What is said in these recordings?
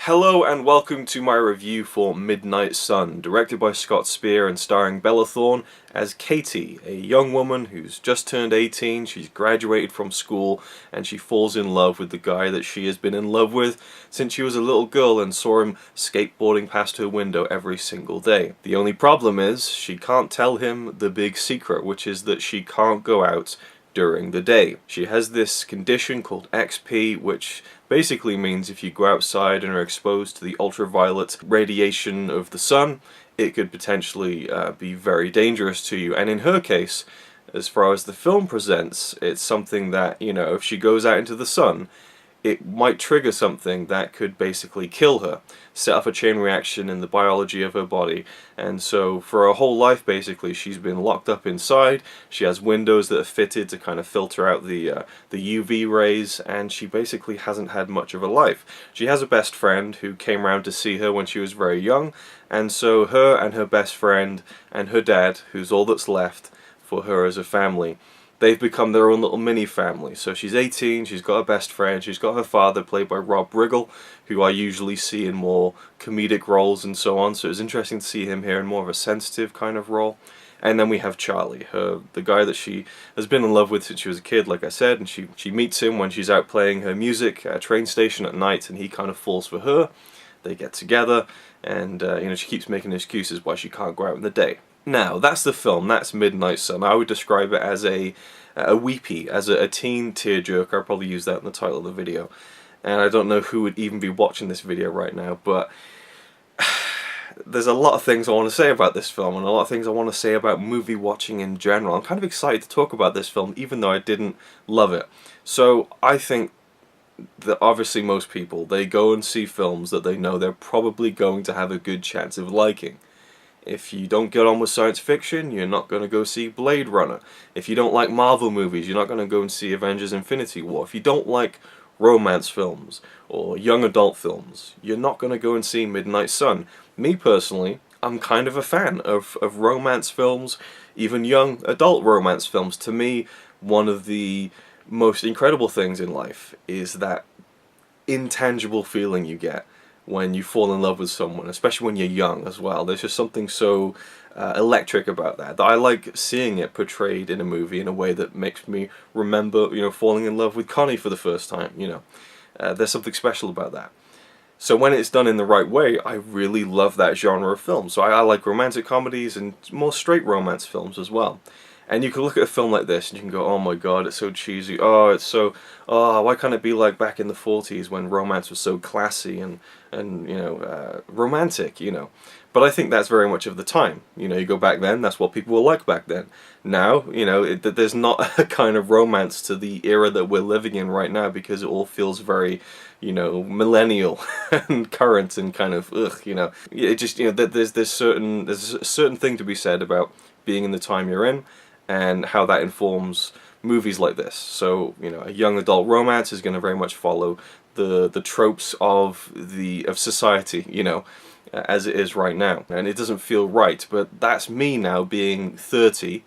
Hello and welcome to my review for Midnight Sun, directed by Scott Speer and starring Bella Thorne as Katie, a young woman who's just turned 18, she's graduated from school, and she falls in love with the guy that she has been in love with since she was a little girl and saw him skateboarding past her window every single day. The only problem is, she can't tell him the big secret, which is that she can't go out during the day. She has this condition called XP, which basically means if you go outside and are exposed to the ultraviolet radiation of the sun, it could potentially be very dangerous to you. And in her case, as far as the film presents, it's something that, you know, if she goes out into the sun, it might trigger something that could basically kill her, set off a chain reaction in the biology of her body. And so for her whole life, basically, she's been locked up inside. She has windows that are fitted to kind of filter out the UV rays, and she basically hasn't had much of a life. She has a best friend who came around to see her when she was very young, and so her and her best friend and her dad, who's all that's left for her as a family, they've become their own little mini-family. So she's 18, she's got a best friend, she's got her father played by Rob Riggle, who I usually see in more comedic roles and so on, so it's interesting to see him here in more of a sensitive kind of role. And then we have Charlie, the guy that she has been in love with since she was a kid, like I said, and she meets him when she's out playing her music at a train station at night, and he kind of falls for her. They get together, and you know, she keeps making excuses why she can't go out in the day. Now, that's the film, that's Midnight Sun. I would describe it as a weepy, as a teen tearjerker. I'll probably use that in the title of the video. And I don't know who would even be watching this video right now, but there's a lot of things I want to say about this film, and a lot of things I want to say about movie watching in general. I'm kind of excited to talk about this film, even though I didn't love it. So, I think that obviously most people, they go and see films that they know they're probably going to have a good chance of liking. If you don't get on with science fiction, you're not going to go see Blade Runner. If you don't like Marvel movies, you're not going to go and see Avengers Infinity War. If you don't like romance films or young adult films, you're not going to go and see Midnight Sun. Me personally, I'm kind of a fan of romance films, even young adult romance films. To me, one of the most incredible things in life is that intangible feeling you get when you fall in love with someone, especially when you're young as well. There's just something so electric about that I like seeing it portrayed in a movie in a way that makes me remember, you know, falling in love with Connie for the first time, you know. There's something special about that. So when it's done in the right way, I really love that genre of film. So I like romantic comedies and more straight romance films as well. And you can look at a film like this and you can go, oh my god, it's so cheesy, oh, it's so, oh, why can't it be like back in the 40s when romance was so classy and you know, romantic, you know. But I think that's very much of the time. You know, you go back then, that's what people were like back then. Now, you know, there's not a kind of romance to the era that we're living in right now because it all feels very, you know, millennial and current and kind of, ugh, you know. It just, you know, there's a certain thing to be said about being in the time you're in, and how that informs movies like this. So, you know, a young adult romance is going to very much follow the tropes of society, you know, as it is right now. And it doesn't feel right, but that's me now being 30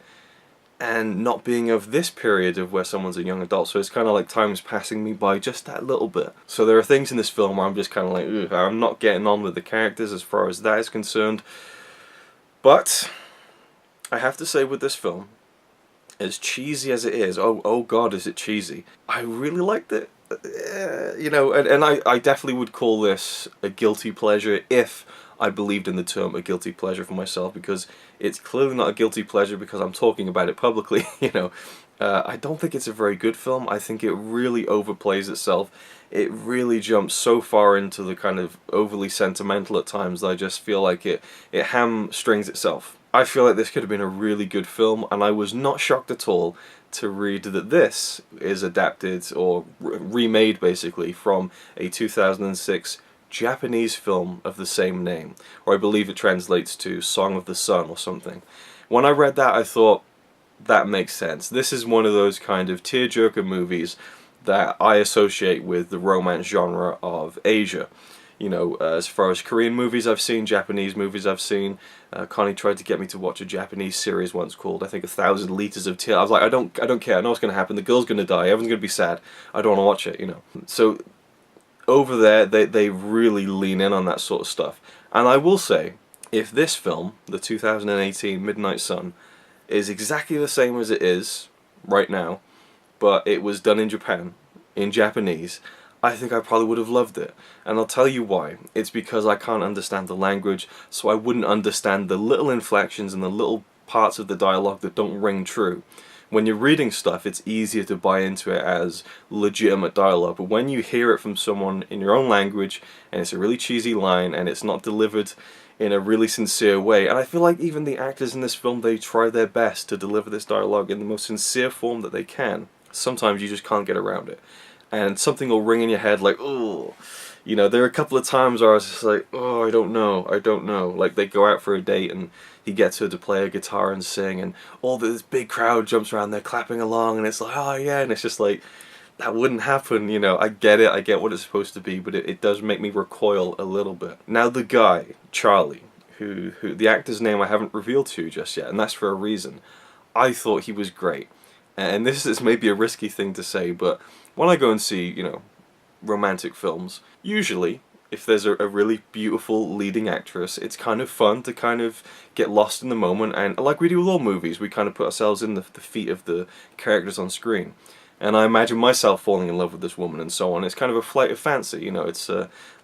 and not being of this period of where someone's a young adult. So it's kind of like time's passing me by just that little bit. So there are things in this film where I'm just kind of like, ugh, I'm not getting on with the characters as far as that is concerned. But I have to say with this film, as cheesy as it is, oh god, is it cheesy, I really liked it. You know, and I definitely would call this a guilty pleasure if I believed in the term a guilty pleasure for myself, because it's clearly not a guilty pleasure because I'm talking about it publicly, you know. I don't think it's a very good film. I think it really overplays itself. It really jumps so far into the kind of overly sentimental at times that I just feel like it hamstrings itself. I feel like this could have been a really good film, and I was not shocked at all to read that this is adapted or remade basically from a 2006 Japanese film of the same name, or I believe it translates to Song of the Sun or something. When I read that, I thought, that makes sense. This is one of those kind of tearjerker movies that I associate with the romance genre of Asia. You know, as far as Korean movies I've seen, Japanese movies I've seen. Connie tried to get me to watch a Japanese series once called, I think, 1,000 Liters of Tears. I was like, I don't care, I know what's going to happen, the girl's going to die, everyone's going to be sad, I don't want to watch it, you know. So over there, they really lean in on that sort of stuff. And I will say, if this film, the 2018 Midnight Sun, is exactly the same as it is right now, but it was done in Japan, in Japanese, I think I probably would have loved it. And I'll tell you why. It's because I can't understand the language, so I wouldn't understand the little inflections and the little parts of the dialogue that don't ring true. When you're reading stuff, it's easier to buy into it as legitimate dialogue, but when you hear it from someone in your own language, and it's a really cheesy line, and it's not delivered in a really sincere way, and I feel like even the actors in this film, they try their best to deliver this dialogue in the most sincere form that they can. Sometimes you just can't get around it. And something will ring in your head like, oh, you know, there are a couple of times where I was just like, oh, I don't know. Like, they go out for a date and he gets her to play a guitar and sing, and all this big crowd jumps around, they're clapping along, and it's like, oh yeah, and it's just like, that wouldn't happen, you know. I get it, I get what it's supposed to be, but it does make me recoil a little bit. Now the guy, Charlie, who the actor's name I haven't revealed to you just yet, and that's for a reason, I thought he was great. And this is maybe a risky thing to say, but when I go and see, you know, romantic films, usually, if there's a really beautiful leading actress, it's kind of fun to kind of get lost in the moment, and like we do with all movies, we kind of put ourselves in the feet of the characters on screen. And I imagine myself falling in love with this woman and so on. It's kind of a flight of fancy, you know. It's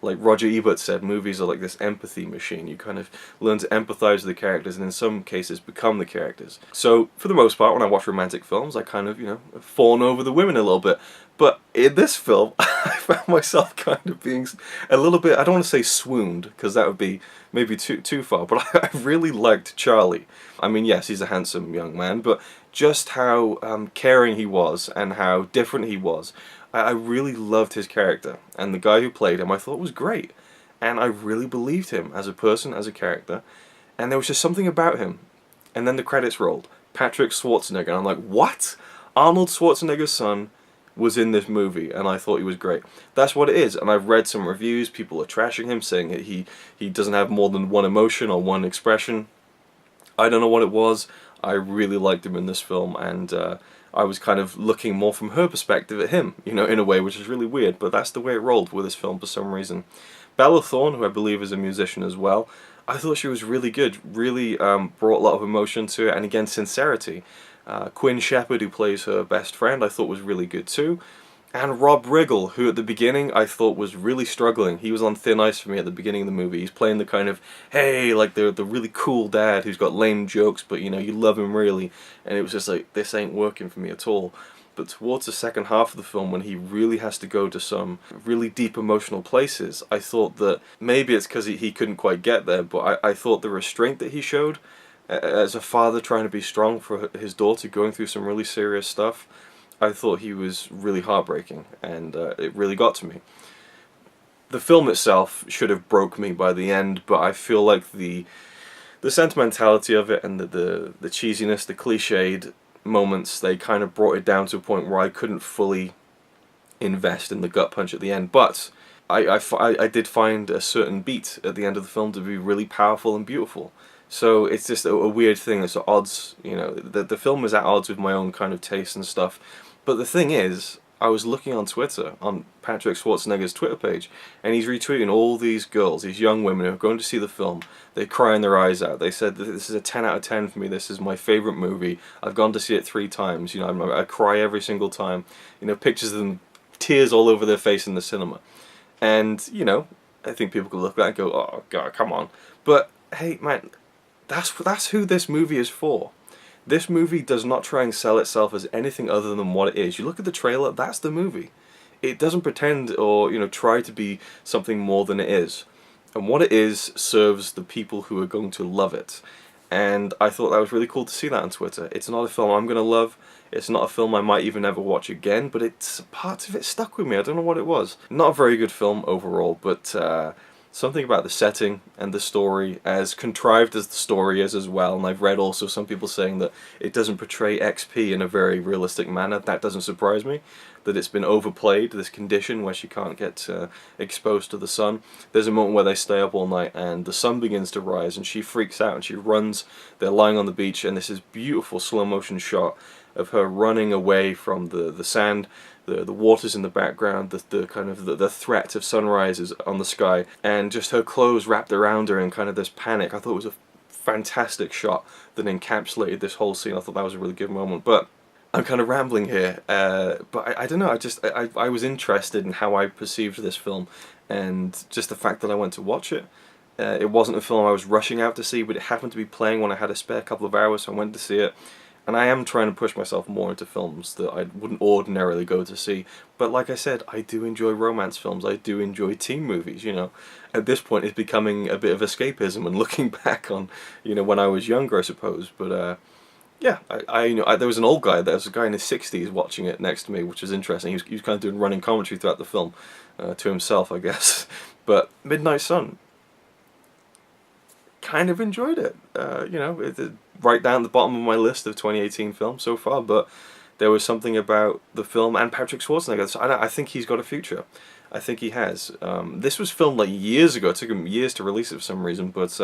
like Roger Ebert said, movies are like this empathy machine. You kind of learn to empathize with the characters and in some cases become the characters. So for the most part, when I watch romantic films, I kind of, you know, fawn over the women a little bit. But in this film, I found myself kind of being a little bit, I don't want to say swooned, because that would be maybe too far, but I really liked Charlie. I mean, yes, he's a handsome young man, but just how caring he was and how different he was, I really loved his character. And the guy who played him I thought was great. And I really believed him as a person, as a character. And there was just something about him. And then the credits rolled. Patrick Schwarzenegger. And I'm like, what? Arnold Schwarzenegger's son was in this movie, and I thought he was great. That's what it is, and I've read some reviews, people are trashing him, saying that he doesn't have more than one emotion or one expression. I don't know what it was. I really liked him in this film, and I was kind of looking more from her perspective at him, you know, in a way, which is really weird, but that's the way it rolled with this film for some reason. Bella Thorne, who I believe is a musician as well, I thought she was really good, really brought a lot of emotion to it, and again, sincerity. Quinn Shepherd, who plays her best friend, I thought was really good too. And Rob Riggle, who at the beginning I thought was really struggling. He was on thin ice for me at the beginning of the movie. He's playing the kind of, hey, like the really cool dad who's got lame jokes, but you know, you love him really. And it was just like, this ain't working for me at all. But towards the second half of the film, when he really has to go to some really deep emotional places, I thought that maybe it's because he couldn't quite get there, but I thought the restraint that he showed as a father trying to be strong for his daughter going through some really serious stuff, I thought he was really heartbreaking, and it really got to me. The film itself should have broke me by the end, but I feel like the sentimentality of it and the cheesiness, the cliched moments, they kind of brought it down to a point where I couldn't fully invest in the gut punch at the end. But I did find a certain beat at the end of the film to be really powerful and beautiful. So it's just a weird thing. It's at odds, you know, the film is at odds with my own kind of taste and stuff. But the thing is, I was looking on Twitter, on Patrick Schwarzenegger's Twitter page, and he's retweeting all these girls, these young women who are going to see the film. They're crying their eyes out. They said, this is a 10 out of 10 for me, this is my favourite movie. I've gone to see it 3 times, you know, I cry every single time. You know, pictures of them, tears all over their face in the cinema. And, you know, I think people could look at that and go, oh God, come on. But, hey, man, that's who this movie is for. This movie does not try and sell itself as anything other than what it is. You look at the trailer, that's the movie. It doesn't pretend or, you know, try to be something more than it is. And what it is serves the people who are going to love it. And I thought that was really cool to see that on Twitter. It's not a film I'm going to love. It's not a film I might even ever watch again, but parts of it stuck with me. I don't know what it was. Not a very good film overall, but something about the setting and the story, as contrived as the story is as well, and I've read also some people saying that it doesn't portray XP in a very realistic manner. That doesn't surprise me, that it's been overplayed, this condition where she can't get exposed to the sun. There's a moment where they stay up all night and the sun begins to rise and she freaks out and she runs. They're lying on the beach and this is beautiful slow motion shot, of her running away from the sand, the waters in the background, the kind of the threat of sunrises on the sky, and just her clothes wrapped around her in kind of this panic. I thought it was a fantastic shot that encapsulated this whole scene. I thought that was a really good moment. But I'm kind of rambling here, but I don't know, I was interested in how I perceived this film, and just the fact that I went to watch it. It wasn't a film I was rushing out to see, but it happened to be playing when I had a spare couple of hours, so I went to see it. And I am trying to push myself more into films that I wouldn't ordinarily go to see. But like I said, I do enjoy romance films, I do enjoy teen movies, you know. At this point it's becoming a bit of escapism and looking back on, you know, when I was younger, I suppose. But yeah, there was an old guy, there was a guy in his 60s watching it next to me, which was interesting. He was kind of doing running commentary throughout the film, to himself, I guess. But Midnight Sun, kind of enjoyed it. You know, it's right down the bottom of my list of 2018 films so far, but there was something about the film and Patrick Schwarzenegger. So I think he's got a future. I think he has. This was filmed like years ago. It took him years to release it for some reason, but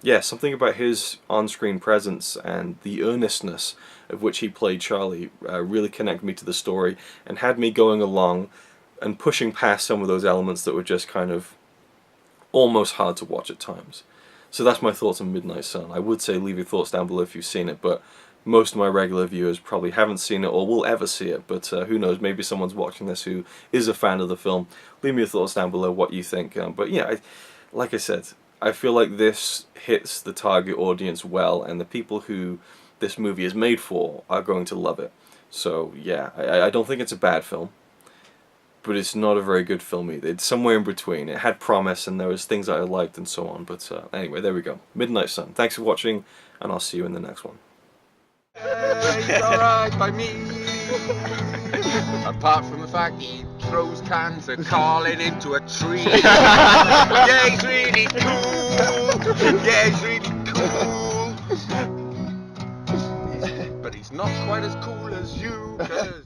yeah, something about his on-screen presence and the earnestness of which he played Charlie really connected me to the story and had me going along and pushing past some of those elements that were just kind of almost hard to watch at times. So that's my thoughts on Midnight Sun. I would say leave your thoughts down below if you've seen it, but most of my regular viewers probably haven't seen it or will ever see it, but who knows, maybe someone's watching this who is a fan of the film. Leave me your thoughts down below, what you think. But yeah, like I said, I feel like this hits the target audience well, and the people who this movie is made for are going to love it. So yeah, I don't think it's a bad film, but it's not a very good film either. It's somewhere in between. It had promise and there was things that I liked and so on, but anyway, there we go. Midnight Sun. Thanks for watching, and I'll see you in the next one. It's alright by me. Apart from the fact he throws cans of Carlin into a tree. Yeah, he's really cool. Yeah, he's really cool. But he's not quite as cool as you, 'cause